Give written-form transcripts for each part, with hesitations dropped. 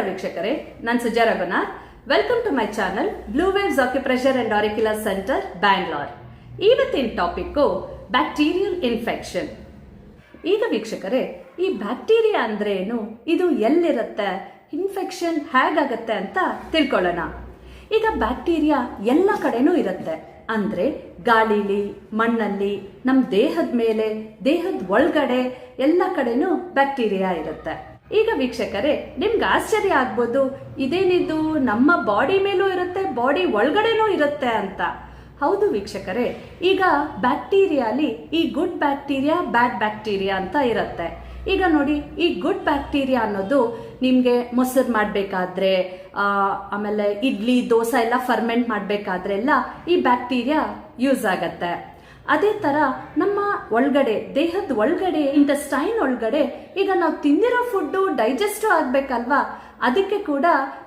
ವೀಕ್ಷಕರೇ, ನಾನು Suja Raghunath. Welcome to my channel blue waves acupressure and auricular centre Bangalore. ಇವತ್ತಿನ topic bacterial infection. ಈಗ ವೀಕ್ಷಕರೇ, ಈ ಬ್ಯಾಕ್ಟೀರಿಯಾ ಅಂದ್ರೆ ಏನು, ಇದು ಎಲ್ಲಿರುತ್ತೆ, ಇನ್ಫೆಕ್ಷನ್ ಹೇಗಾಗತ್ತೆ ಅಂತ ತಿಳ್ಕೊಳ್ಳೋಣ. ಈಗ ಬ್ಯಾಕ್ಟೀರಿಯಾ ಎಲ್ಲ ಕಡೆನೂ ಇರುತ್ತೆ. ಅಂದ್ರೆ ಗಾಳಿಲಿ, ಮಣ್ಣಲ್ಲಿ, ನಮ್ಮ ದೇಹದ ಮೇಲೆ, ದೇಹದ ಒಳಗಡೆ ಎಲ್ಲ ಕಡೆನೂ ಬ್ಯಾಕ್ಟೀರಿಯಾ ಇರುತ್ತೆ. ಈಗ ವೀಕ್ಷಕರೇ, ನಿಮ್ಗೆ ಆಶ್ಚರ್ಯ ಆಗ್ಬೋದು, ಇದೇನಿದು ನಮ್ಮ ಬಾಡಿ ಮೇಲೂ ಇರುತ್ತೆ, ಬಾಡಿ ಒಳಗಡೆನೂ ಇರುತ್ತೆ ಅಂತ. ಹೌದು ವೀಕ್ಷಕರೇ, ಈಗ ಬ್ಯಾಕ್ಟೀರಿಯಾಲಿ ಈ ಗುಡ್ ಬ್ಯಾಕ್ಟೀರಿಯಾ, ಬ್ಯಾಡ್ ಬ್ಯಾಕ್ಟೀರಿಯಾ ಅಂತ ಇರುತ್ತೆ. ಈಗ ನೋಡಿ, ಈ ಗುಡ್ ಬ್ಯಾಕ್ಟೀರಿಯಾ ಅನ್ನೋದು ನಿಮಗೆ ಮೊಸರು ಮಾಡಬೇಕಾದ್ರೆ, ಆಮೇಲೆ ಇಡ್ಲಿ, ದೋಸೆ ಎಲ್ಲ ಫರ್ಮೆಂಟ್ ಮಾಡಬೇಕಾದ್ರೆ ಎಲ್ಲ ಈ ಬ್ಯಾಕ್ಟೀರಿಯಾ ಯೂಸ್ ಆಗತ್ತೆ. ಅದೇ ತರ ನಮ್ಮ ಒಳಗಡೆ, ದೇಹದ ಒಳಗಡೆ, ಇಂಟೆಸ್ಟೈನ್ ಒಳಗಡೆ ಈಗ ನಾವು ತಿಂದಿರೋ ಫುಡ್ಡು ಡೈಜೆಸ್ಟ್ ಆಗ್ಬೇಕಲ್ವಾ, ಅದಕ್ಕೆ ಕೂಡ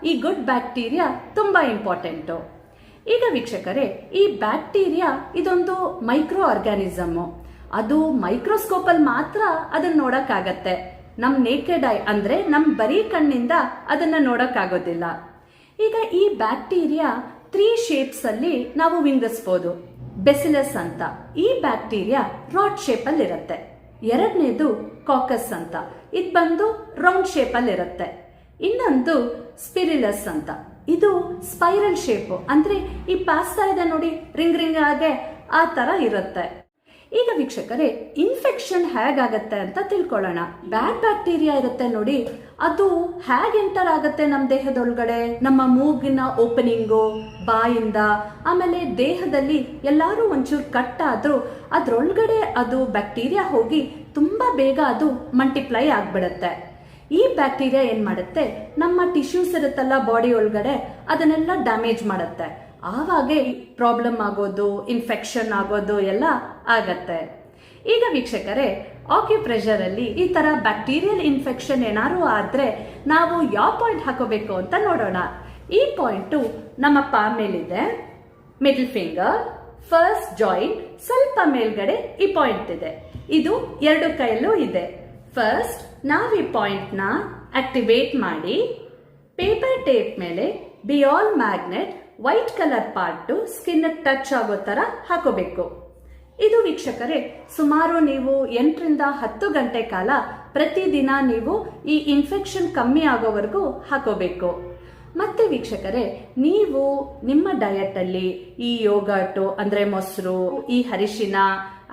ಈ ಗುಡ್ ಬ್ಯಾಕ್ಟೀರಿಯಾ ತುಂಬಾ ಇಂಪಾರ್ಟೆಂಟು. ಈಗ ವೀಕ್ಷಕರೇ, ಈ ಬ್ಯಾಕ್ಟೀರಿಯಾ ಇದೊಂದು ಮೈಕ್ರೋ ಆರ್ಗ್ಯಾನಿಸಮ್. ಅದು ಮೈಕ್ರೋಸ್ಕೋಪ್ ಅಲ್ಲಿ ಮಾತ್ರ ಅದನ್ನ ನೋಡಕ್ಕಾಗತ್ತೆ. ನಮ್ ನೇಕೆಡ್ ಐ ಅಂದ್ರೆ ನಮ್ ಬರೀ ಕಣ್ಣಿಂದ ಅದನ್ನ ನೋಡಕ್ಕಾಗೋದಿಲ್ಲ. ಈಗ ಈ ಬ್ಯಾಕ್ಟೀರಿಯಾ 3 ಶೇಪ್ಸ್ ಅಲ್ಲಿ ನಾವು ವಿಂಗಡಿಸಬಹುದು. ಬೆಸಿಲಸ್ ಅಂತ, ಈ ಬ್ಯಾಕ್ಟೀರಿಯಾ ರಾಡ್ ಶೇಪ್ ಅಲ್ಲಿ ಇರುತ್ತೆ. ಎರಡನೇದು ಕಾಕಸ್ ಅಂತ, ಇದು ಬಂದು ರೌಂಡ್ ಶೇಪ್ ಅಲ್ಲಿ ಇರುತ್ತೆ. ಇನ್ನೊಂದು ಸ್ಪಿರಿಲಸ್ ಅಂತ, ಇದು ಸ್ಪೈರಲ್ ಶೇಪ್, ಅಂದ್ರೆ ಈ ಪಾಸ್ತಾ ಇದೆ ನೋಡಿ, ರಿಂಗ್ ರಿಂಗ್ ಆಗೆ ಆ ತರ ಇರುತ್ತೆ. ಈಗ ವೀಕ್ಷಕರೇ, ಇನ್ಫೆಕ್ಷನ್ ಹೇಗಾಗತ್ತೆ ಅಂತ ತಿಳ್ಕೊಳ್ಳೋಣ. ಬ್ಯಾಡ್ ಬ್ಯಾಕ್ಟೀರಿಯಾ ಇರುತ್ತೆ ನೋಡಿ, ಅದು ಹೇಗೆ ಎಂಟರ್ ಆಗತ್ತೆ ನಮ್ಮ ದೇಹದೊಳಗಡೆ, ನಮ್ಮ ಮೂಗಿನ ಓಪನಿಂಗು, ಬಾಯಿಂದ, ಆಮೇಲೆ ದೇಹದಲ್ಲಿ ಎಲ್ಲಾರು ಒಂಚೂರು ಕಟ್ಟಾದ್ರೂ ಅದ್ರೊಳಗಡೆ ಅದು ಬ್ಯಾಕ್ಟೀರಿಯಾ ಹೋಗಿ ತುಂಬಾ ಬೇಗ ಅದು ಮಲ್ಟಿಪ್ಲೈ ಆಗ್ಬಿಡತ್ತೆ. ಈ ಬ್ಯಾಕ್ಟೀರಿಯಾ ಏನ್ ಮಾಡುತ್ತೆ, ನಮ್ಮ ಟಿಶ್ಯೂಸ್ ಇರುತ್ತಲ್ಲ ಬಾಡಿ ಒಳಗಡೆ, ಅದನ್ನೆಲ್ಲ ಡ್ಯಾಮೇಜ್ ಮಾಡುತ್ತೆ. ಆವಾಗ ಪ್ರಾಬ್ಲಮ್ ಆಗೋದು, ಇನ್ಫೆಕ್ಷನ್ ಆಗೋದು ಎಲ್ಲ ಆಗತ್ತೆ. ಈಗ ವೀಕ್ಷಕರೇ, ಆಕ್ಯುಪ್ರೆಷರ್ ಅಲ್ಲಿ ಈ ತರ ಬ್ಯಾಕ್ಟೀರಿಯಲ್ ಇನ್ಫೆಕ್ಷನ್ ಏನಾದ್ರು ಆದ್ರೆ ನಾವು ಯಾವ ಪಾಯಿಂಟ್ ಹಾಕೋಬೇಕು ಅಂತ ನೋಡೋಣ. ಈ ಪಾಯಿಂಟು ನಮ್ಮ ಪಾಮ್ ಮೇಲಿದೆ, ಮಿಡಲ್ ಫಿಂಗರ್, ಫಸ್ಟ್ ಜಾಯಿಂಟ್ ಸ್ವಲ್ಪ ಮೇಲ್ಗಡೆ ಈ ಪಾಯಿಂಟ್ ಇದೆ. ಇದು 2 ಕೈಯಲ್ಲೂ ಇದೆ. ಫಸ್ಟ್ ನಾವು ಈ ಪಾಯಿಂಟ್ ನ ಆಕ್ಟಿವೇಟ್ ಮಾಡಿ ಪೇಪರ್ ಟೇಪ್ ಮೇಲೆ ಬಿಯಾಲ್ magnet white colour part skin touch ಆಗೋ ತರ ಹಾಕೋಬೇಕು. ಇದು ವೀಕ್ಷಕರೇ, ಸುಮಾರು ನೀವು 8 ರಿಂದ 10 ಗಂಟೆ ಕಾಲ ಪ್ರತಿದಿನ ನೀವು ಈ ಇನ್ಫೆಕ್ಷನ್ ಕಮ್ಮಿ ಆಗೋವರೆಗೂ ಹಾಕೋಬೇಕು. ಮತ್ತೆ ವೀಕ್ಷಕರೇ, ನೀವು ನಿಮ್ಮ ಡಯಟ್ ಅಲ್ಲಿ ಈ ಯೋಗರ್ಟು ಅಂದ್ರೆ ಮೊಸರು, ಈ ಅರಿಶಿನ,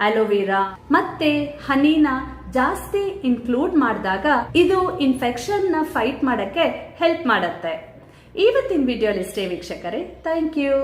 ಆಲೋವೆರಾ ಮತ್ತೆ ಹನಿನ ಜಾಸ್ತಿ ಇನ್ಕ್ಲೂಡ್ ಮಾಡಿದಾಗ ಇದು ಇನ್ಫೆಕ್ಷನ್ ನ ಫೈಟ್ ಮಾಡಕ್ಕೆ ಹೆಲ್ಪ್ ಮಾಡತ್ತೆ. ಇವತ್ತಿನ ವಿಡಿಯೋ ಇಷ್ಟೇ ವೀಕ್ಷಕರೇ. Thank you.